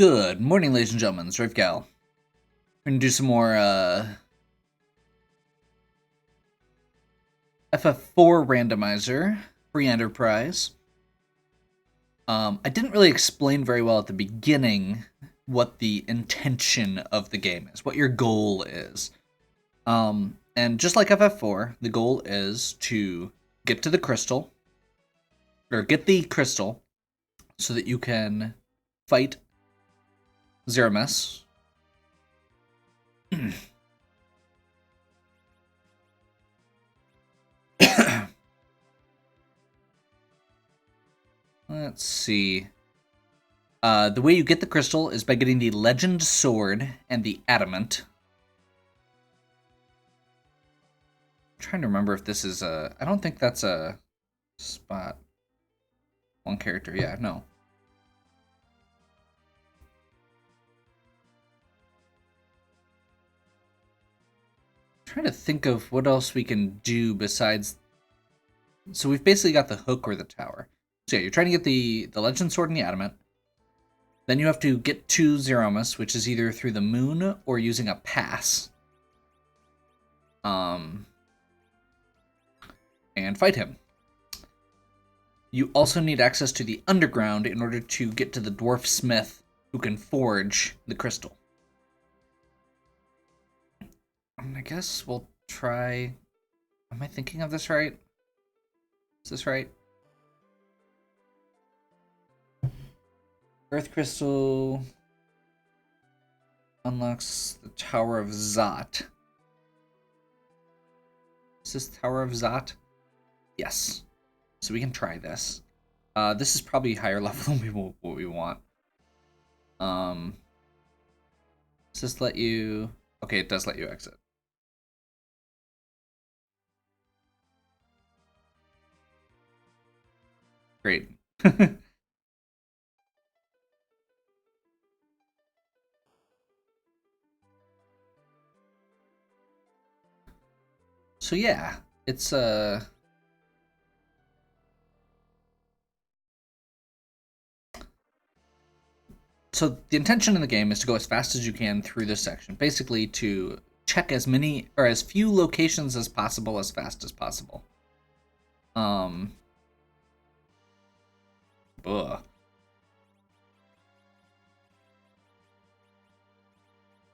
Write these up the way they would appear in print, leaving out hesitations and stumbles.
Good morning, ladies and gentlemen. It's Rafe Gal. We're gonna do some more FF4 randomizer, free enterprise. I didn't really explain very well at the beginning what the intention of the game is, what your goal is. And just like FF4, the goal is to get to the crystal, or get the crystal, so that you can fight Zeramis. Let's see. The way you get the crystal is by getting the legend sword and the adamant. I'm trying to remember if this is a... I don't think that's a spot. One character, yeah, no. I'm trying to think of what else we can do besides... So we've basically got the hook or the tower. So yeah, you're trying to get the legend sword and the adamant. Then you have to get to Zeramis, which is either through the moon or using a pass. And fight him. You also need access to the underground in order to get to the dwarf smith who can forge the crystal. I guess we'll try... Am I thinking of this right? Is this right? Earth crystal unlocks the Tower of Zot. Is this Tower of Zot? Yes. So we can try this. This is probably higher level than what we want. Does this let you... Okay, it does let you exit. Great. So yeah, it's So the intention in the game is to go as fast as you can through this section, basically to check as many or as few locations as possible as fast as possible.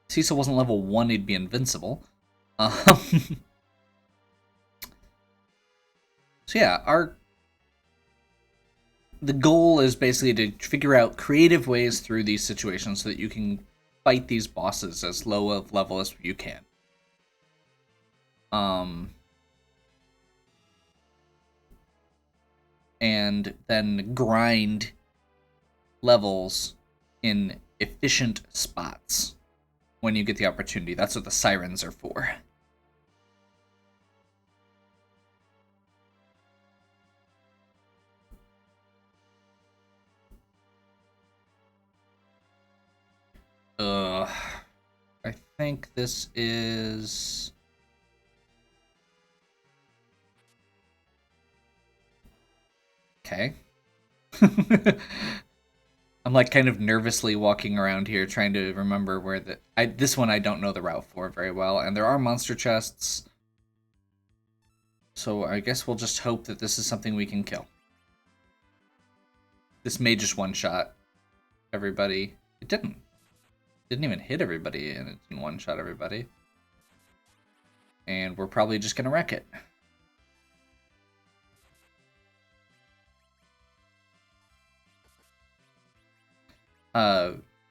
Cecil wasn't level 1, he'd be invincible. So yeah, the goal is basically to figure out creative ways through these situations so that you can fight these bosses as low of level as you can. And then grind levels in efficient spots when you get the opportunity. That's what the sirens are for. I think this is... Okay. I'm like kind of nervously walking around here trying to remember where this one I don't know the route for very well, and there are monster chests. So I guess we'll just hope that this is something we can kill. This may just one-shot everybody. It didn't. Didn't even hit everybody, and it didn't one-shot everybody. And we're probably just gonna wreck it.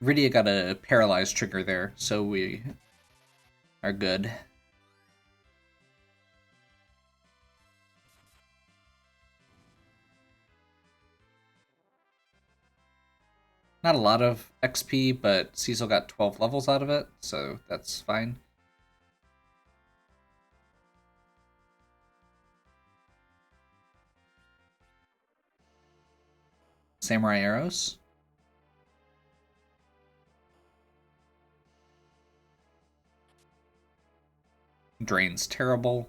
Rydia got a paralyzed trigger there, so we are good. Not a lot of XP, but Cecil got 12 levels out of it, so that's fine. Samurai arrows. Drain's terrible.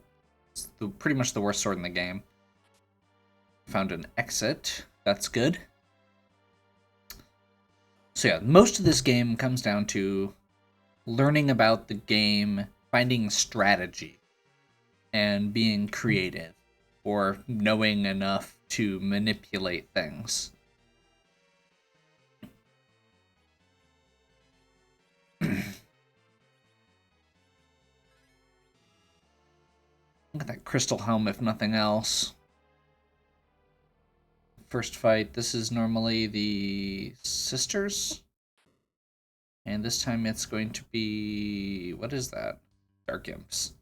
It's pretty much the worst sword in the game. Found an exit. That's good. So yeah, most of this game comes down to learning about the game, finding strategy, and being creative, or knowing enough to manipulate things. Look at that crystal helm, if nothing else. First fight, this is normally the sisters. And this time it's going to be... what is that? Dark Imps.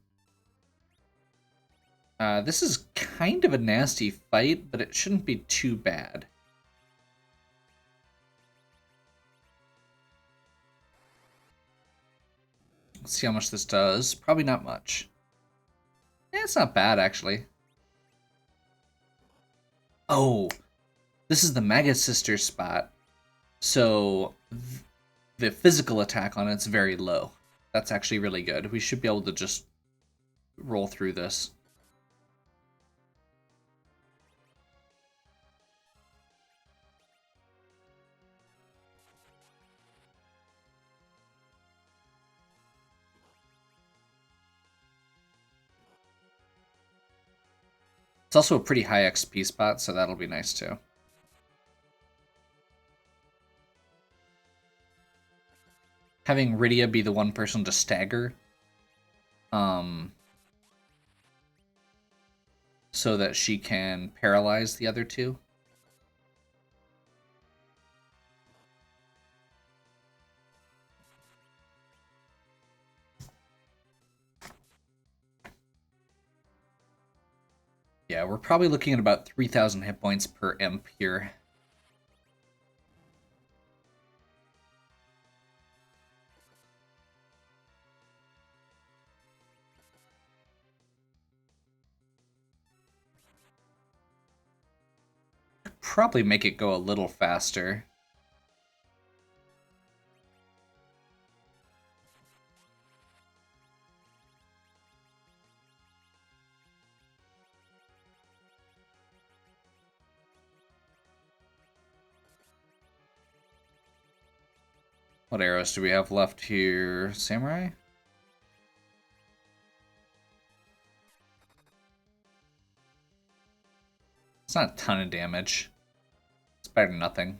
This is kind of a nasty fight, but it shouldn't be too bad. Let's see how much this does. Probably not much. Yeah, it's not bad, actually. Oh, this is the Mega Sister spot. So the physical attack on it's very low. That's actually really good. We should be able to just roll through this. It's also a pretty high XP spot, so that'll be nice too. Having Rydia be the one person to stagger, so that she can paralyze the other two. Yeah, we're probably looking at about 3,000 hit points per imp here. Probably make it go a little faster. What arrows do we have left here? Samurai? It's not a ton of damage. It's better than nothing.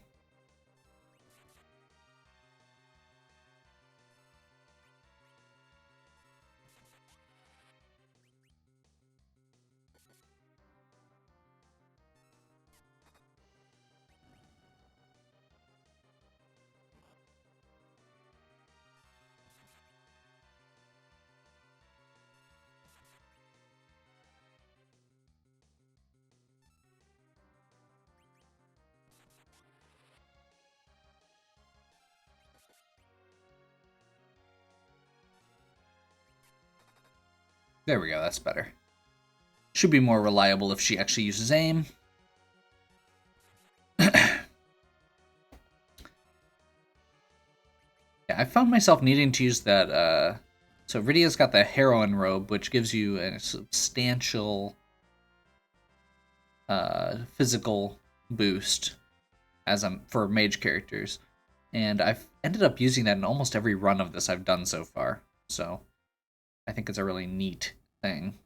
There we go, that's better. Should be more reliable if she actually uses aim. Yeah, I found myself needing to use that, so Rydia's got the Heroine Robe, which gives you a substantial physical boost for mage characters. And I've ended up using that in almost every run of this I've done so far. So I think it's a really neat thing.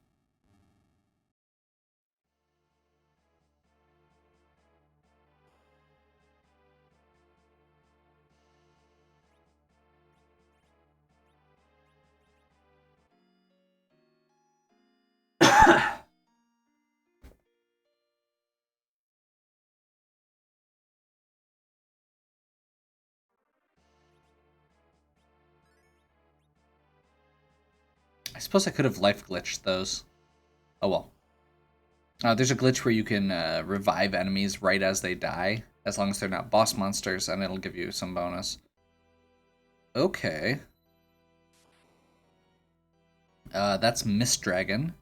I suppose I could have life glitched those. Oh well. There's a glitch where you can revive enemies right as they die, as long as they're not boss monsters, and it'll give you some bonus. Okay. That's Mist Dragon.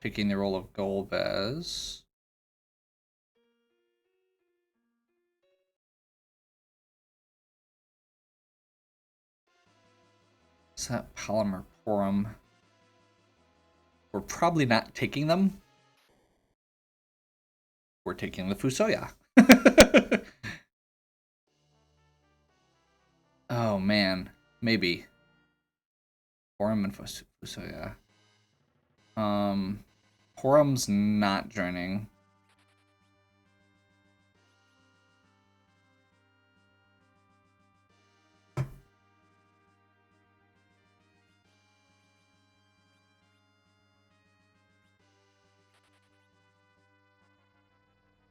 Taking the role of Golbez. Is that Polymer Porum? We're probably not taking them. We're taking the Fusoya. man, maybe. Forum and Fusoya. Forum's not joining.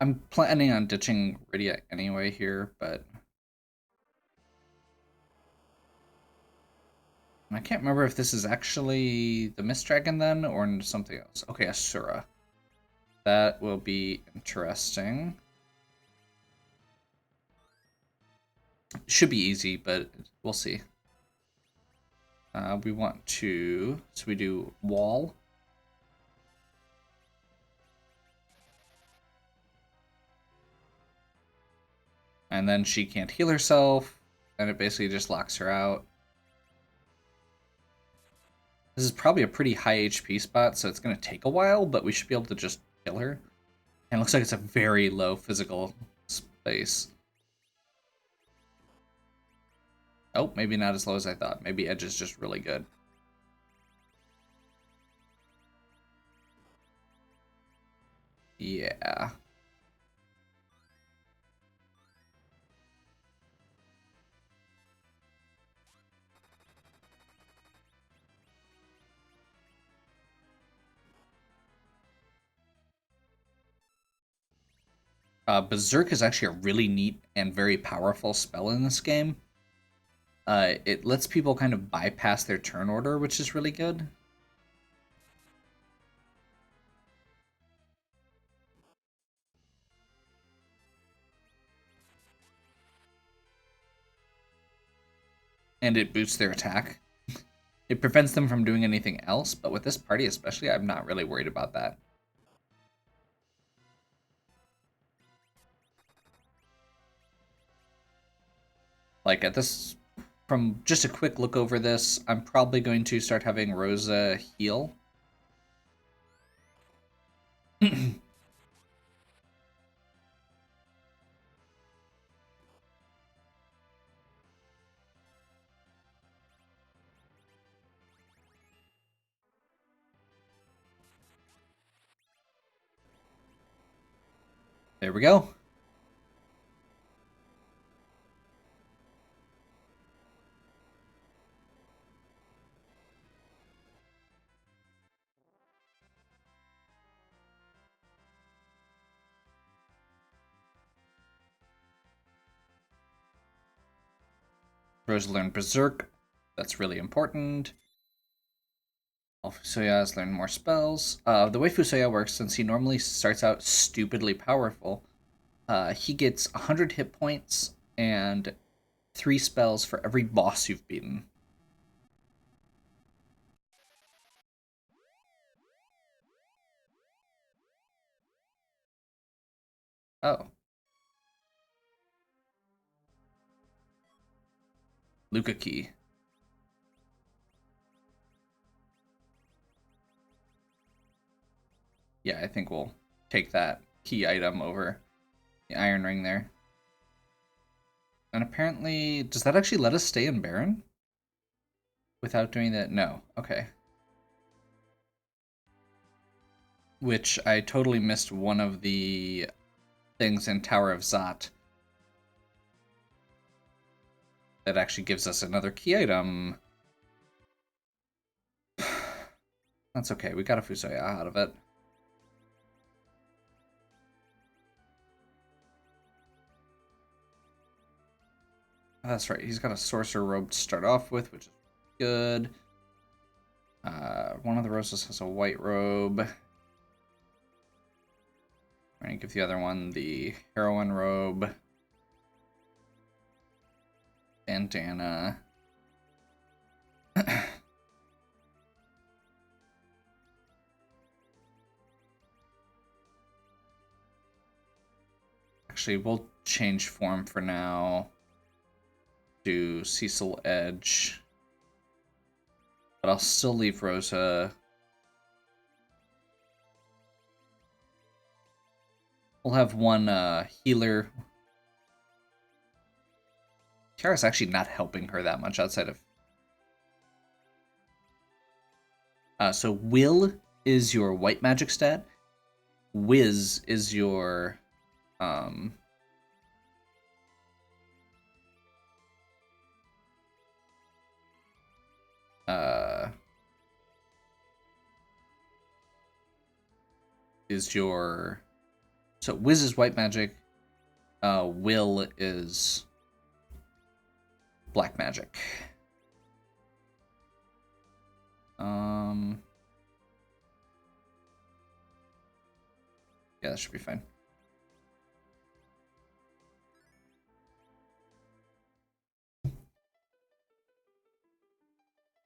I'm planning on ditching Rydia anyway here, but I can't remember if this is actually the Mist Dragon then or something else. Okay, Asura. That will be interesting. Should be easy, but we'll see. We want to, so we do wall. And then she can't heal herself, and it basically just locks her out. This is probably a pretty high HP spot, so it's going to take a while, but we should be able to just kill her. And it looks like it's a very low physical space. Oh, maybe not as low as I thought. Maybe Edge is just really good. Yeah. Berserk is actually a really neat and very powerful spell in this game. It lets people kind of bypass their turn order, which is really good. And it boosts their attack. It prevents them from doing anything else, but with this party especially, I'm not really worried about that. Like at this, from just a quick look over this, I'm probably going to start having Rosa heal. There we go. Rosa learned Berserk. That's really important. All Fusoya has learned more spells. The way Fusoya works, since he normally starts out stupidly powerful, he gets 100 hit points and 3 spells for every boss you've beaten. Oh. Luca Key. Yeah, I think we'll take that key item over the Iron Ring there. And apparently, does that actually let us stay in Baron? Without doing that? No. Okay. Which I totally missed one of the things in Tower of Zot that actually gives us another key item. That's okay, we got a Fusoya out of it. That's right, he's got a Sorcerer Robe to start off with, which is good. One of the Rosas has a white robe. We're going to give the other one the Heroine Robe. Bandana. Actually, we'll change form for now to Cecil Edge. But I'll still leave Rosa. We'll have one healer. Tiara's actually not helping her that much outside of... so Will is your white magic stat. Wiz is your... is your... So Wiz is white magic. Will is black magic. Yeah, that should be fine.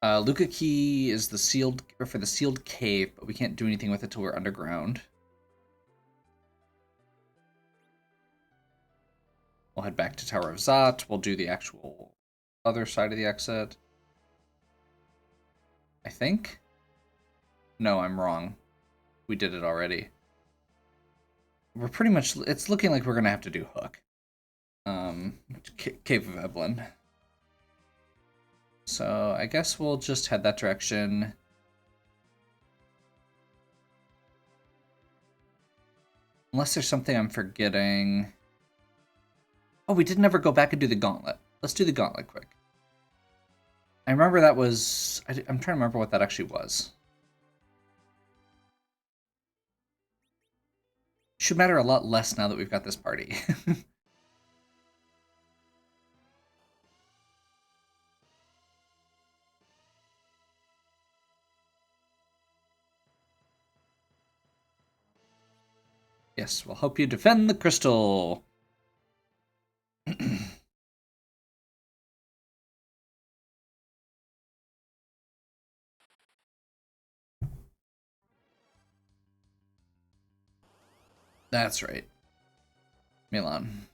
Luca key is the sealed for the sealed cave, but we can't do anything with it till we're underground. We'll head back to Tower of Zot. We'll do the actual other side of the exit. I think? No, I'm wrong. We did it already. We're pretty much... It's looking like we're going to have to do Hook. Cave of Evelyn. So I guess we'll just head that direction. Unless there's something I'm forgetting. Oh, we did never go back and do the gauntlet. Let's do the gauntlet quick. I remember that was... I'm trying to remember what that actually was. Should matter a lot less now that we've got this party. Yes, we'll help you defend the crystal. That's right. Milan.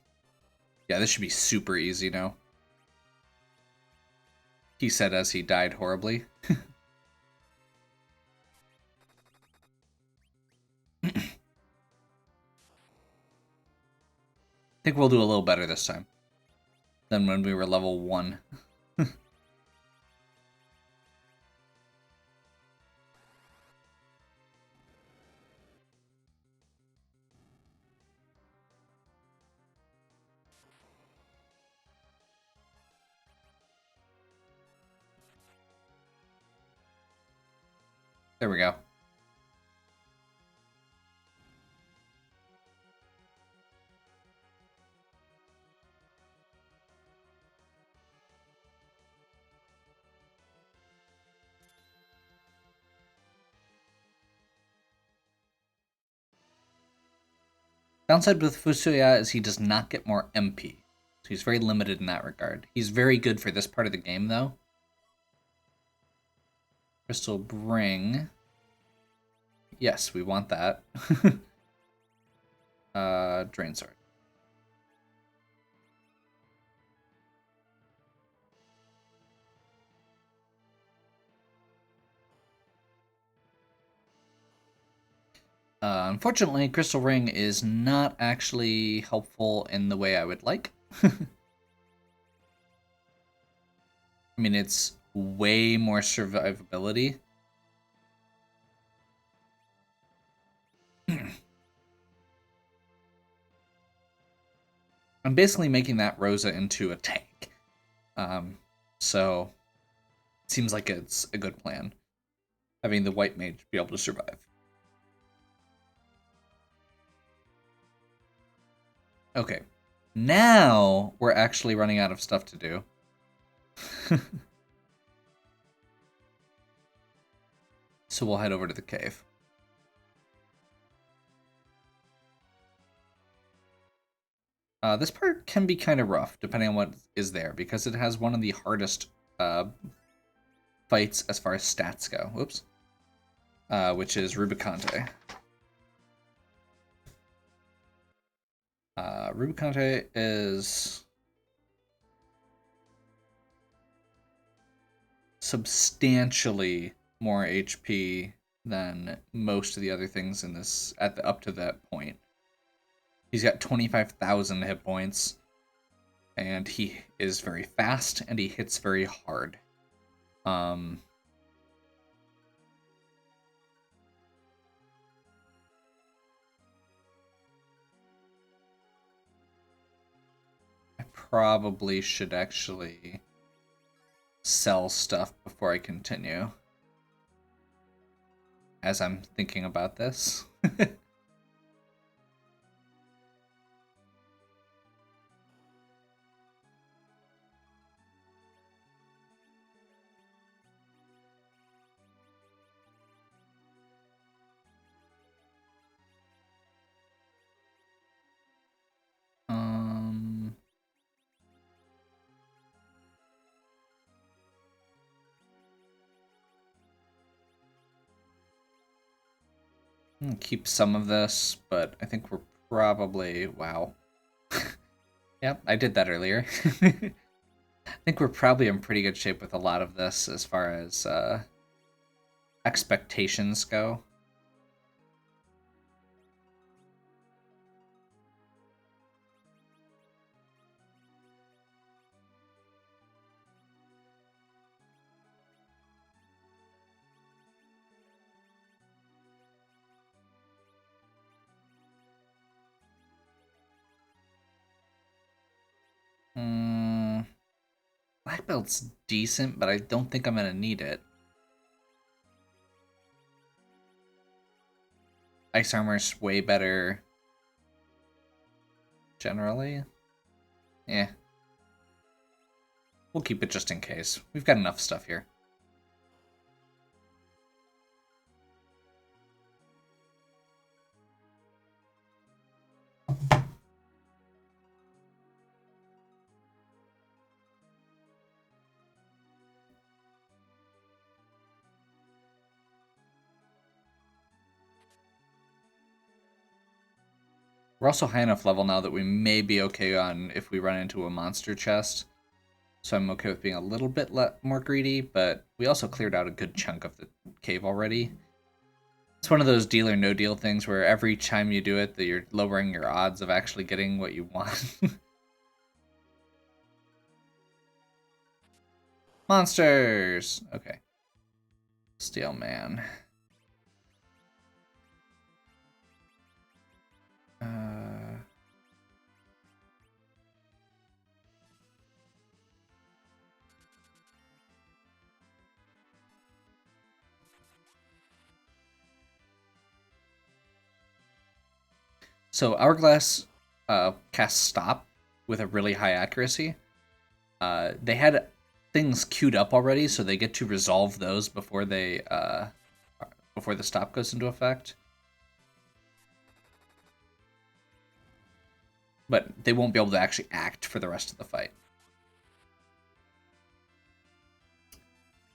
Yeah, this should be super easy now. He said as he died horribly. I think we'll do a little better this time than when we were level 1. There we go. Downside with Fusuya is he does not get more MP. So he's very limited in that regard. He's very good for this part of the game, though. Crystal Bring. Yes, we want that. Drain Sword. Unfortunately, Crystal Ring is not actually helpful in the way I would like. I mean, it's way more survivability. I'm basically making that Rosa into a tank. So, it seems like it's a good plan. Having the white mage be able to survive. Okay. Now, we're actually running out of stuff to do. So we'll head over to the cave. This part can be kind of rough, depending on what is there, because it has one of the hardest fights as far as stats go. Whoops. Which is Rubicante. Rubicante is substantially more HP than most of the other things in this up to that point. He's got 25,000 hit points, and he is very fast, and he hits very hard. I probably should actually sell stuff before I continue, as I'm thinking about this. um, keep some of this, but I think we're probably... Wow. Yep, I did that earlier. I think we're probably in pretty good shape with a lot of this as far as expectations go. Black belt's decent, but I don't think I'm gonna need it. Ice armor's way better generally. Yeah. We'll keep it just in case. We've got enough stuff here. We're also high enough level now that we may be okay on if we run into a monster chest. So I'm okay with being a little bit more greedy, but we also cleared out a good chunk of the cave already. It's one of those deal or no deal things where every time you do it, that you're lowering your odds of actually getting what you want. Monsters! Okay. Steel man. So Hourglass casts Stop with a really high accuracy. They had things queued up already, so they get to resolve those before the stop goes into effect. But they won't be able to actually act for the rest of the fight.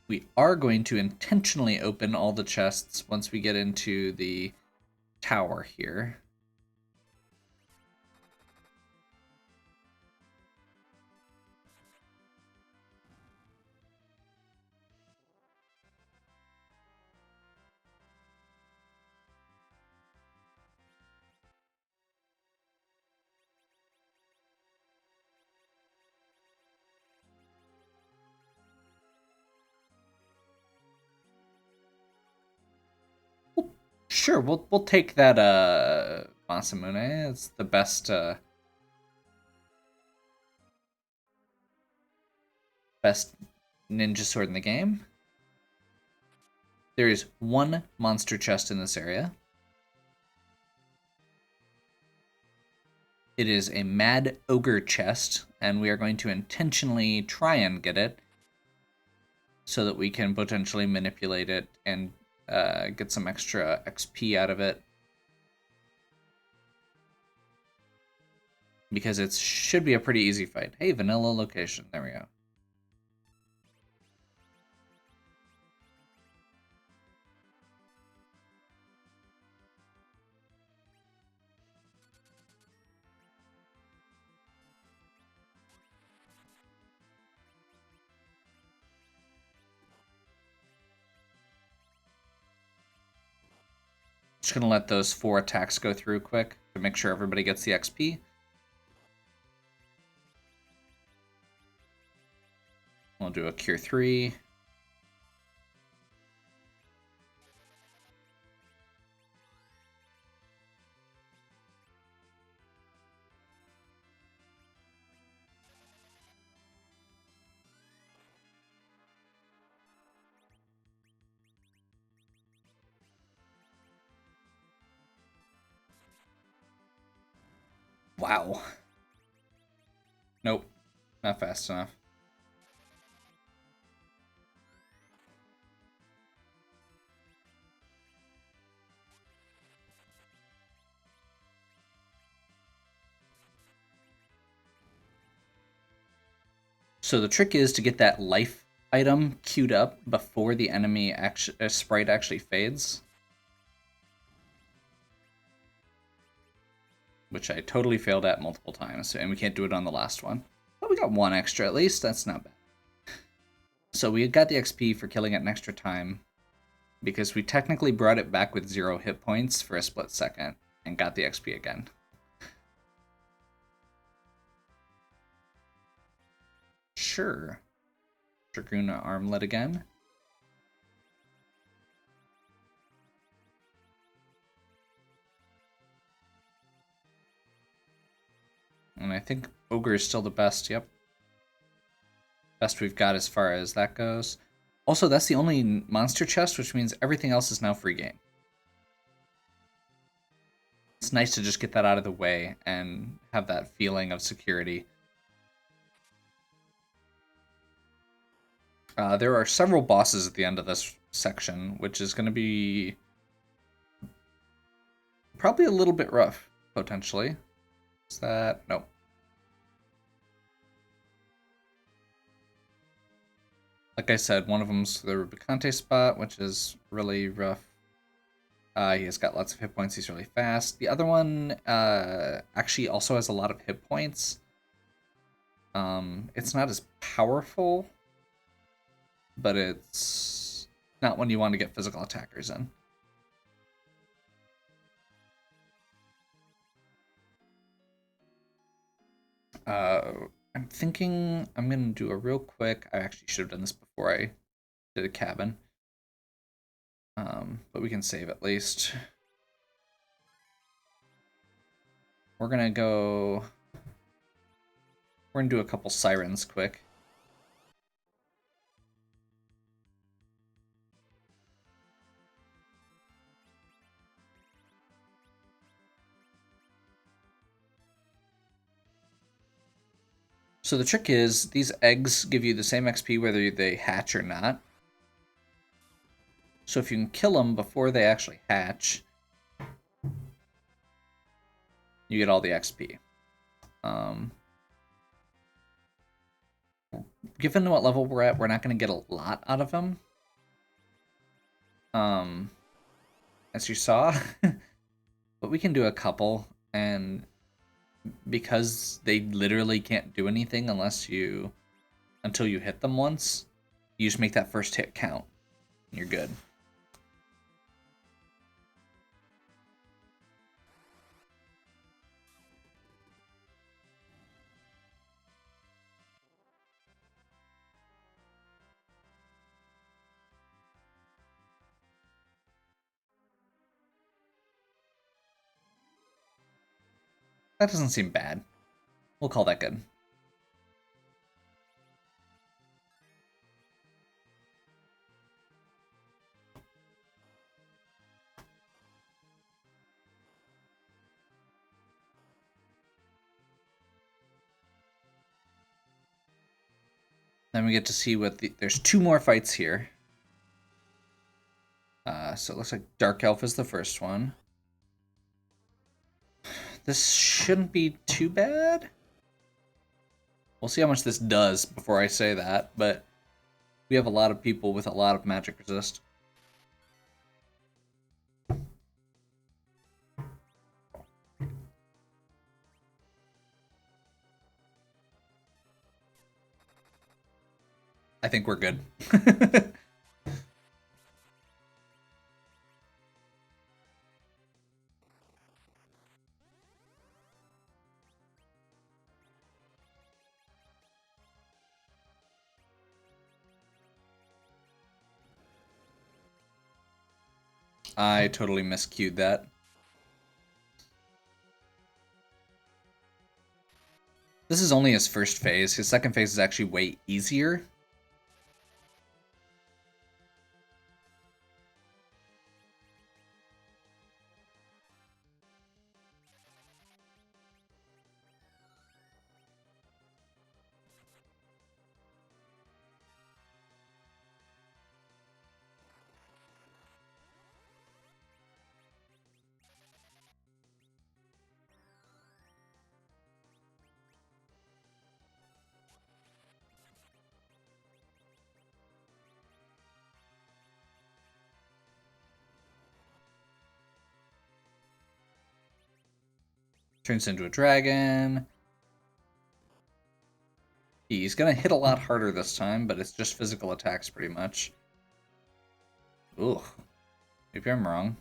We are going to intentionally open all the chests once we get into the tower here. Sure, we'll take that Masamune. It's the best best ninja sword in the game. There is one monster chest in this area. It is a Mad Ogre chest, and we are going to intentionally try and get it so that we can potentially manipulate it and get some extra XP out of it. Because it should be a pretty easy fight. Hey, vanilla location. There we go. Just gonna let those 4 attacks go through quick to make sure everybody gets the XP. We'll do a Cure 3. Wow. Nope. Not fast enough. So the trick is to get that life item queued up before the enemy sprite actually fades. Which I totally failed at multiple times, and we can't do it on the last one. But we got one extra at least, that's not bad. So we got the XP for killing it an extra time, because we technically brought it back with 0 hit points for a split second, and got the XP again. Sure. Dragoon Armlet again. And I think Ogre is still the best, yep. Best we've got as far as that goes. Also, that's the only monster chest, which means everything else is now free game. It's nice to just get that out of the way and have that feeling of security. There are several bosses at the end of this section, which is going to be probably a little bit rough, potentially. Is that... no. Like I said, one of them's the Rubicante spot, which is really rough. He has got lots of hit points. He's really fast. The other one actually also has a lot of hit points. It's not as powerful, but it's not one you want to get physical attackers in. I'm thinking I'm going to do a real quick... I actually should have done this before I did a cabin. But we can save at least. We're going to go... we're going to do a couple sirens quick. So the trick is, these eggs give you the same XP whether they hatch or not. So if you can kill them before they actually hatch, you get all the XP. Given what level we're at, we're not going to get a lot out of them. As you saw. But we can do a couple, and because they literally can't do anything until you hit them once, you just make that first hit count, and you're good. That doesn't seem bad. We'll call that good. Then we get to see what there's 2 more fights here. So it looks like Dark Elf is the first one. This shouldn't be too bad. We'll see how much this does before I say that, but we have a lot of people with a lot of magic resist. I think we're good. I totally miscued that. This is only his first phase. His second phase is actually way easier. Turns into a dragon. He's gonna hit a lot harder this time, but it's just physical attacks pretty much. Ugh. Maybe I'm wrong.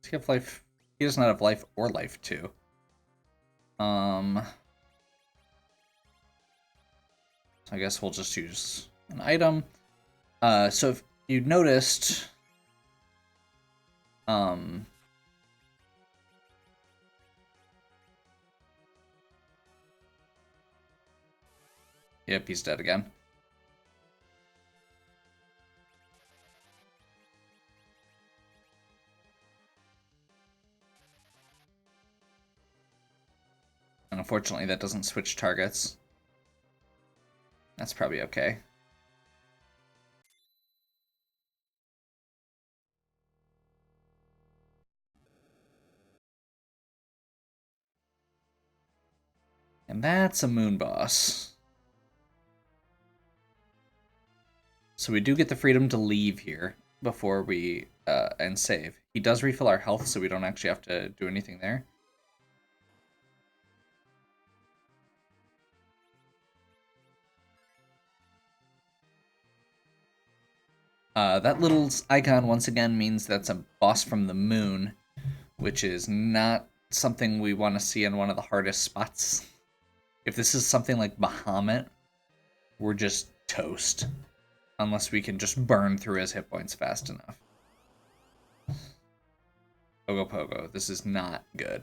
Does he have life? He does not have life or life 2. So I guess we'll just use an item. So if you noticed, yep, he's dead again. And unfortunately, that doesn't switch targets. That's probably okay. And that's a moon boss. So we do get the freedom to leave here before we and save. He does refill our health, so we don't actually have to do anything there. That little icon, once again, means that's a boss from the moon, which is not something we want to see in one of the hardest spots. If this is something like Bahamut, we're just toast. Unless we can just burn through his hit points fast enough. Pogo, this is not good.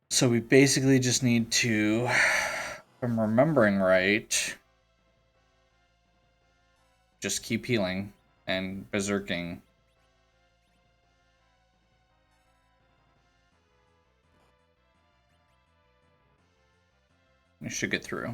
So we basically just need to, if I'm remembering right, just keep healing and berserking. We should get through.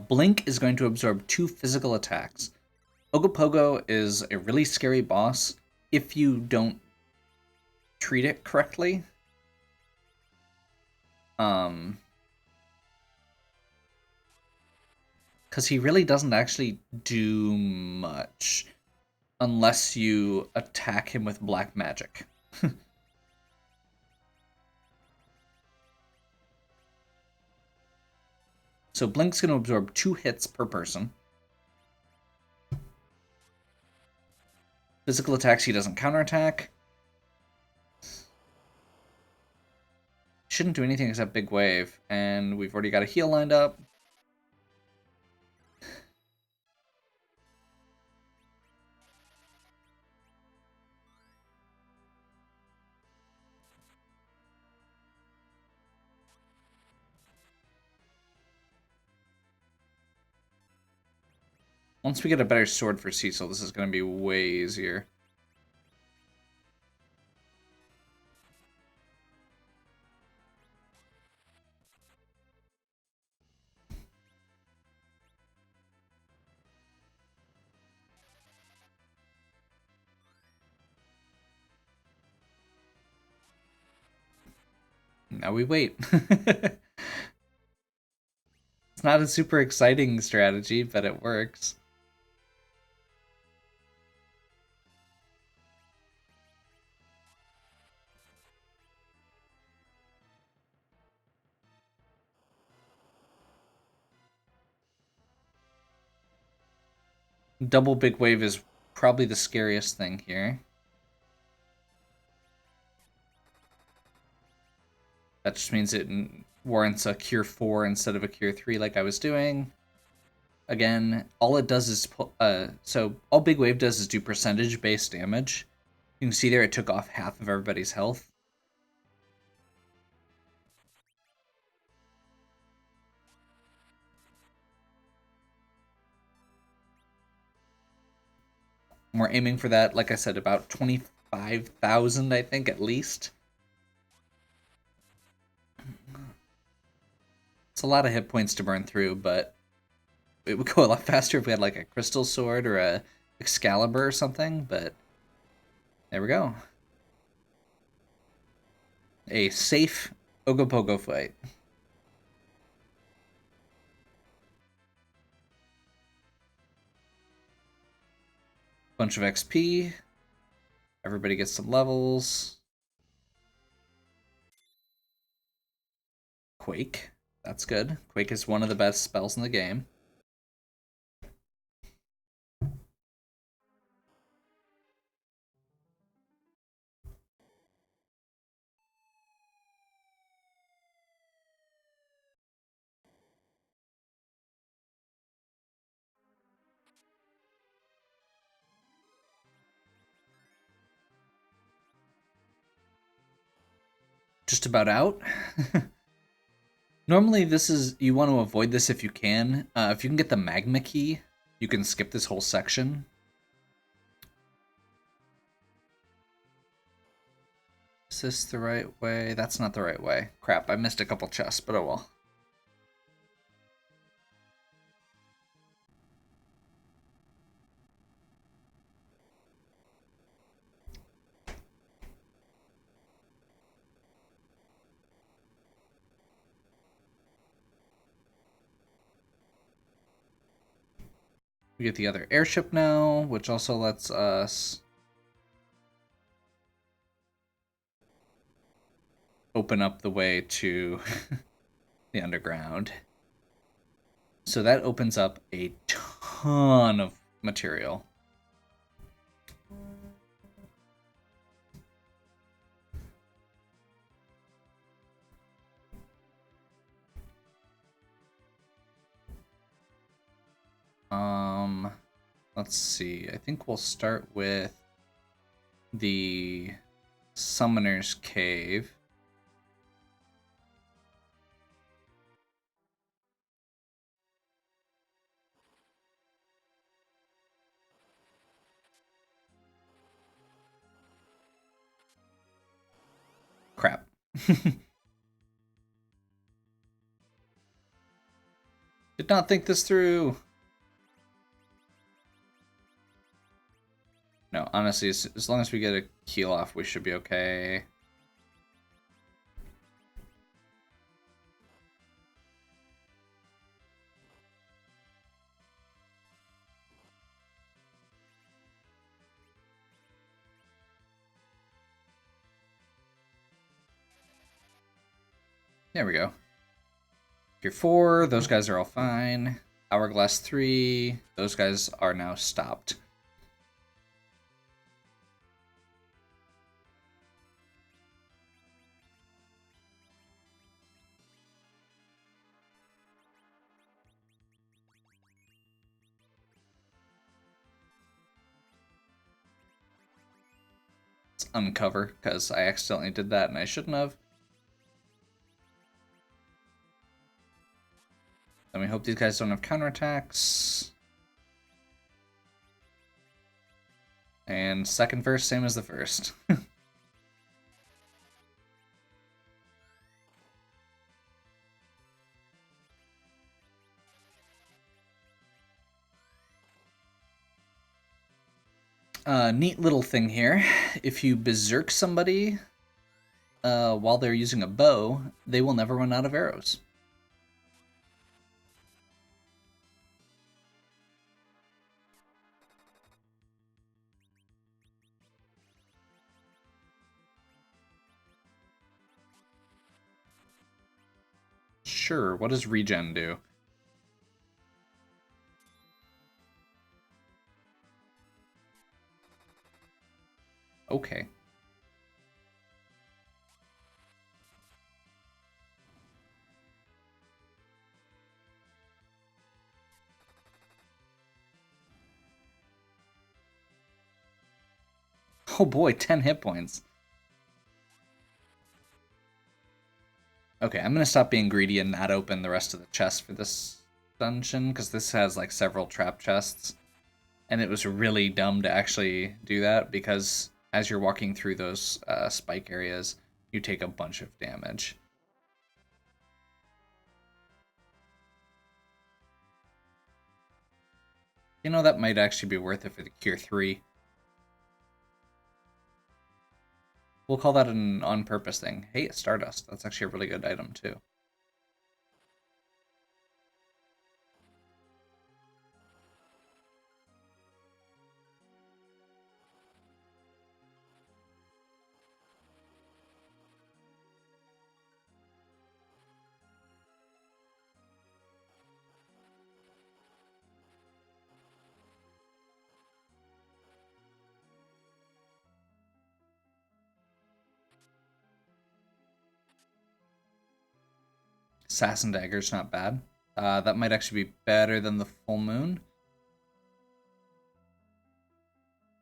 Blink is going to absorb 2 physical attacks. Ogopogo is a really scary boss if you don't treat it correctly. Because he really doesn't actually do much unless you attack him with black magic. So Blink's going to absorb 2 hits per person. Physical attacks, he doesn't counterattack. Shouldn't do anything except Big Wave, and we've already got a heal lined up. Once we get a better sword for Cecil, this is going to be way easier. Now we wait. It's not a super exciting strategy, but it works. Double Big Wave is probably the scariest thing here. That just means it warrants a Cure 4 instead of a Cure 3 like I was doing. Again, all it does is... so all Big Wave does is do percentage-based damage. You can see there it took off half of everybody's health. We're aiming for that, like I said, about 25,000, I think, at least. It's a lot of hit points to burn through, but it would go a lot faster if we had like a crystal sword or a Excalibur or something, but there we go. A safe Ogopogo fight. Bunch of XP. Everybody gets some levels. Quake. That's good. Quake is one of the best spells in the game. Just about out. Normally this is, you want to avoid this if you can. If you can get the magma key, you can skip this whole section. Is this the right way? That's not the right way. Crap, I missed a couple chests, but oh well. We get the other airship now, which also lets us open up the way to the underground. So that opens up a ton of material. Let's see. I think we'll start with the Summoner's Cave. Crap. Did not think this through. No, honestly, as long as we get a heal off, we should be okay. There we go. Tier 4, those guys are all fine. Hourglass 3, those guys are now stopped. Let's uncover, because I accidentally did that and I shouldn't have. Then we hope these guys don't have counterattacks. And second verse, same as the first. Neat little thing here. If you berserk somebody while they're using a bow, they will never run out of arrows. Sure, what does regen do? Okay. Oh boy, 10 hit points. Okay, I'm gonna stop being greedy and not open the rest of the chests for this dungeon, because this has like several trap chests. And it was really dumb to actually do that, because as you're walking through those spike areas, you take a bunch of damage. You know, that might actually be worth it for the Cure 3. We'll call that an on-purpose thing. Hey, Stardust. That's actually a really good item, too. Assassin Dagger's not bad. That might actually be better than the Full Moon.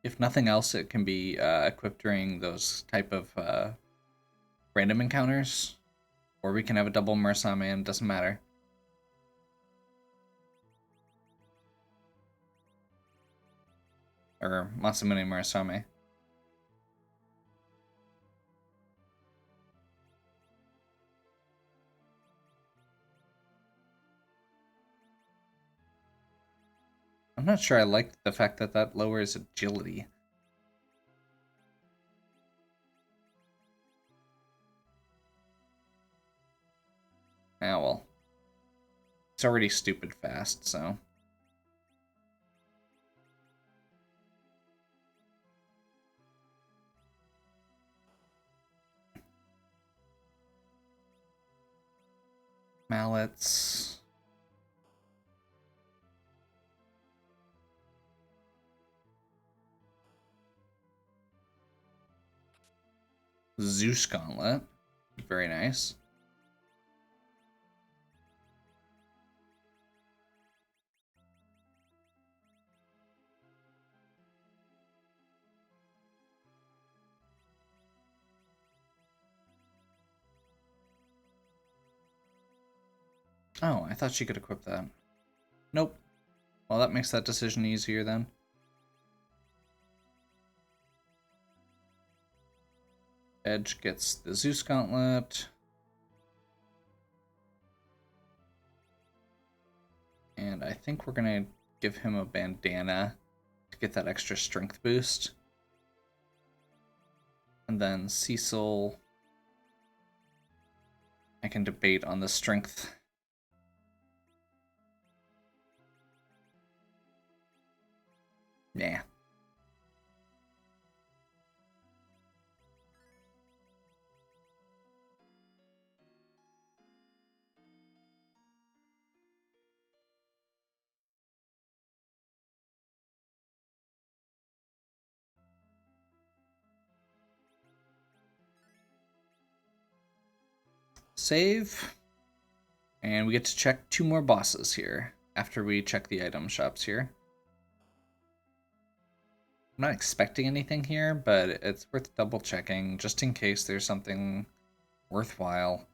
If nothing else, it can be equipped during those type of random encounters. Or we can have a double Murasame, and it doesn't matter. Or Masamune Murasame. I'm not sure I like the fact that that lowers agility. Ah, well. It's already stupid fast, so... Mallets... Zeus Gauntlet. Very nice. Oh, I thought she could equip that. Nope. Well, that makes that decision easier then. Edge gets the Zeus Gauntlet. And I think we're going to give him a bandana to get that extra strength boost. And then Cecil... I can debate on the strength. Yeah. Save. And we get to check 2 more bosses here after we check the item shops here. I'm not expecting anything here, but it's worth double checking just in case there's something worthwhile.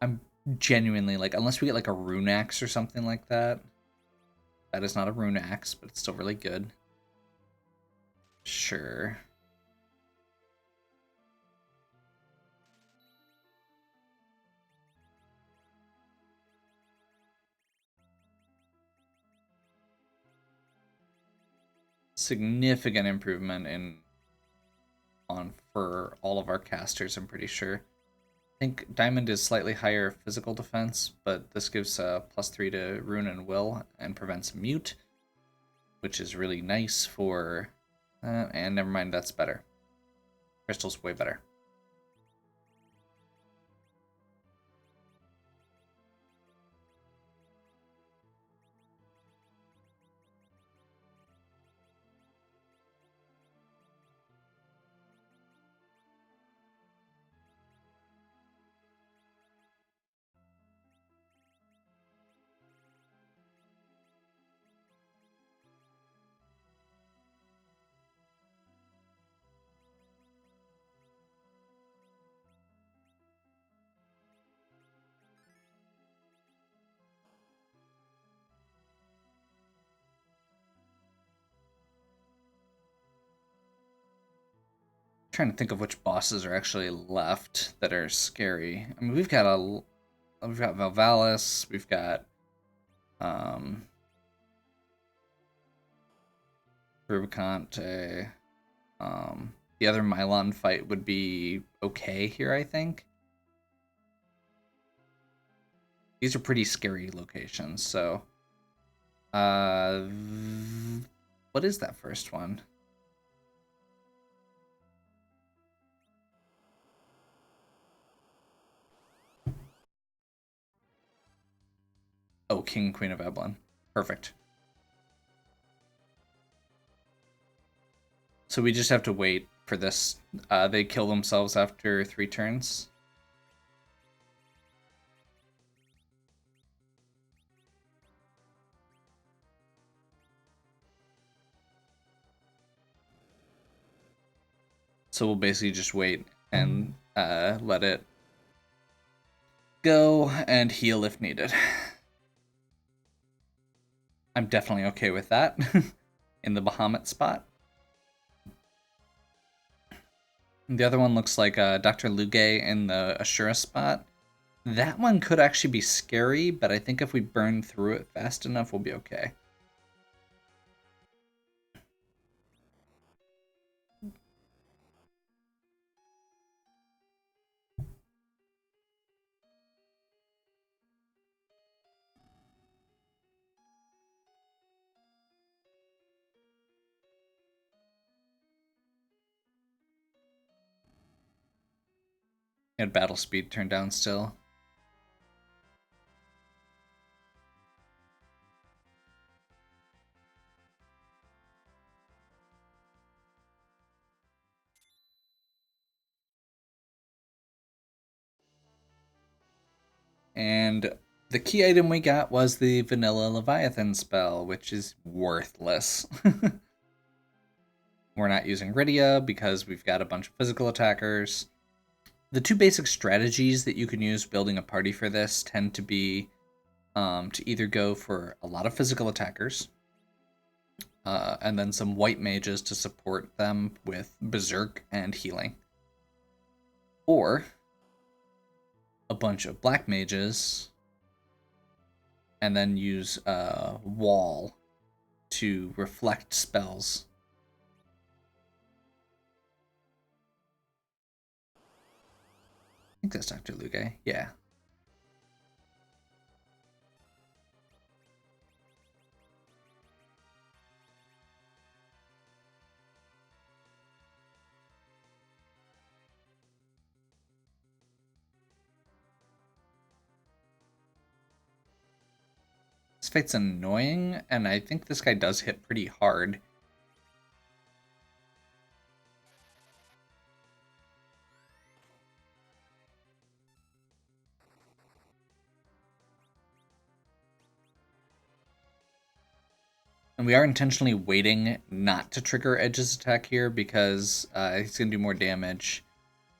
I'm genuinely like, unless we get like a rune axe or something like that. That is not a rune axe, but it's still really good. Sure. Significant improvement for all of our casters, I'm pretty sure. I think Diamond is slightly higher physical defense, but this gives +3 to Rune and Will and prevents Mute, which is really nice for... and never mind, that's better. Crystal's way better. Trying to think of which bosses are actually left that are scary. I mean, we've got Valvalis, we've got Rubicante. The other Mylon fight would be okay here, I think. These are pretty scary locations, so what is that first one? Oh, King and Queen of Eblan. Perfect. So we just have to wait for this. They kill themselves after 3 turns. So we'll basically just wait and let it go and heal if needed. I'm definitely okay with that in the Bahamut spot. The other one looks like Dr. Luge in the Ashura spot. That one could actually be scary, but I think if we burn through it fast enough, we'll be okay. And battle speed turned down still. And the key item we got was the Vanilla Leviathan spell, which is worthless. We're not using Rydia because we've got a bunch of physical attackers. The 2 basic strategies that you can use building a party for this tend to be to either go for a lot of physical attackers, and then some white mages to support them with Berserk and healing. Or a bunch of black mages and then use Wall to reflect spells. I think that's Dr. Luge. Yeah. This fight's annoying, and I think this guy does hit pretty hard. And we are intentionally waiting not to trigger Edge's attack here because he's going to do more damage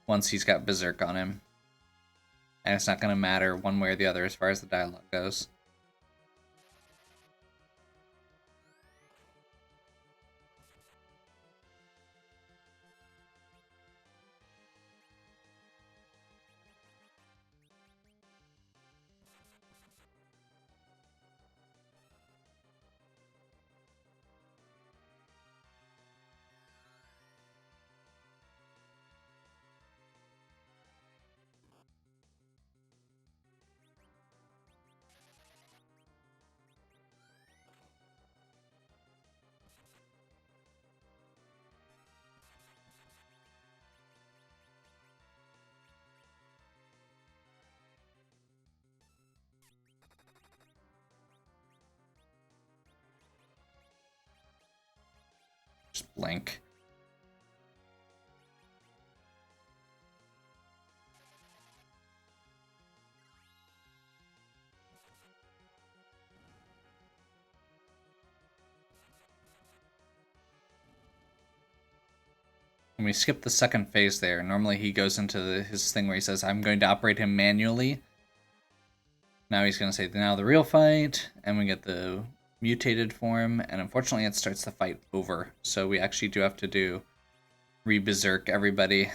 once he's got Berserk on him. And it's not going to matter one way or the other as far as the dialogue goes. Just blink. When we skip the second phase there, normally he goes into his thing where he says, I'm going to operate him manually. Now he's going to say, now the real fight, and we get the mutated form, and unfortunately it starts the fight over. So we actually do have to do re-berserk everybody.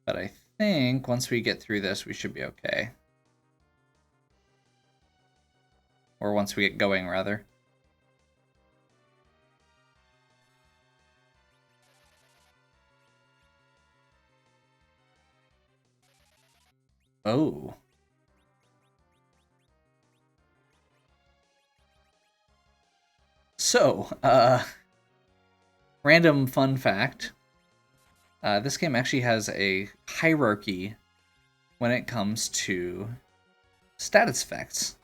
But I think once we get through this, we should be okay. Or once we get going, rather. Oh. So, random fun fact. This game actually has a hierarchy when it comes to status effects.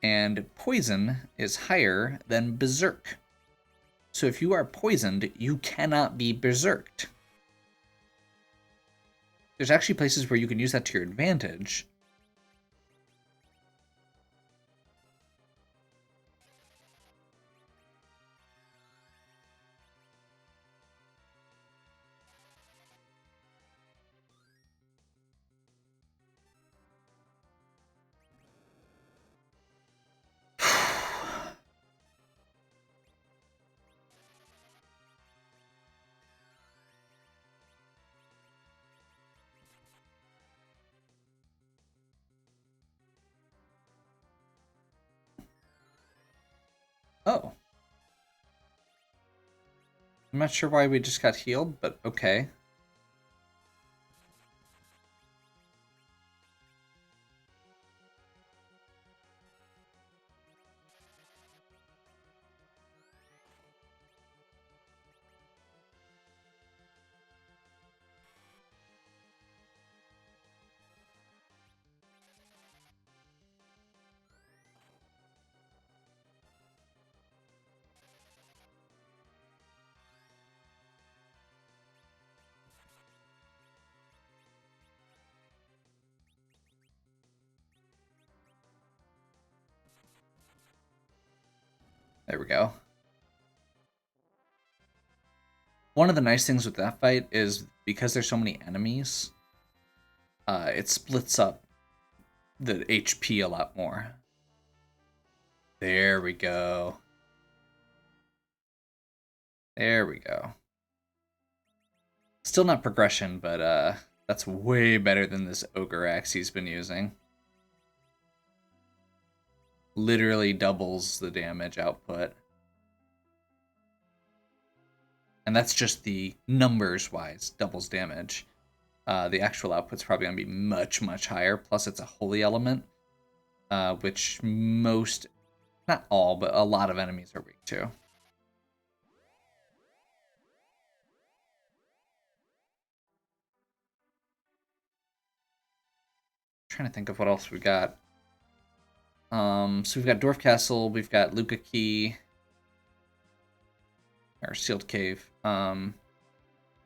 And poison is higher than berserk. So if you are poisoned, you cannot be berserked. There's actually places where you can use that to your advantage. Oh. I'm not sure why we just got healed, but okay. There we go. One of the nice things with that fight is because there's so many enemies, it splits up the HP a lot more. There we go. There we go. Still not progression, but that's way better than this Ogre Axe he's been using. Literally doubles the damage output. And that's just the numbers-wise, doubles damage. The actual output's probably going to be much, much higher. Plus, it's a holy element, which most, not all, but a lot of enemies are weak to. Trying to think of what else we got. So we've got Dwarf Castle, we've got Luca Key, or Sealed Cave.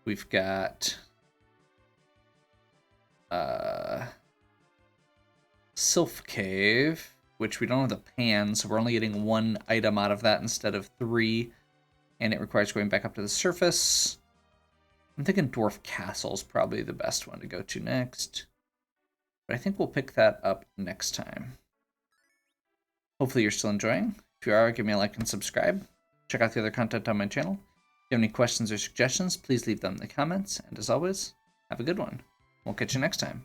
We've got Sylph Cave, which we don't have the pan, so we're only getting 1 item out of that instead of 3. And it requires going back up to the surface. I'm thinking Dwarf Castle is probably the best one to go to next. But I think we'll pick that up next time. Hopefully you're still enjoying. If you are, give me a like and subscribe. Check out the other content on my channel. If you have any questions or suggestions, please leave them in the comments. And as always, have a good one. We'll catch you next time.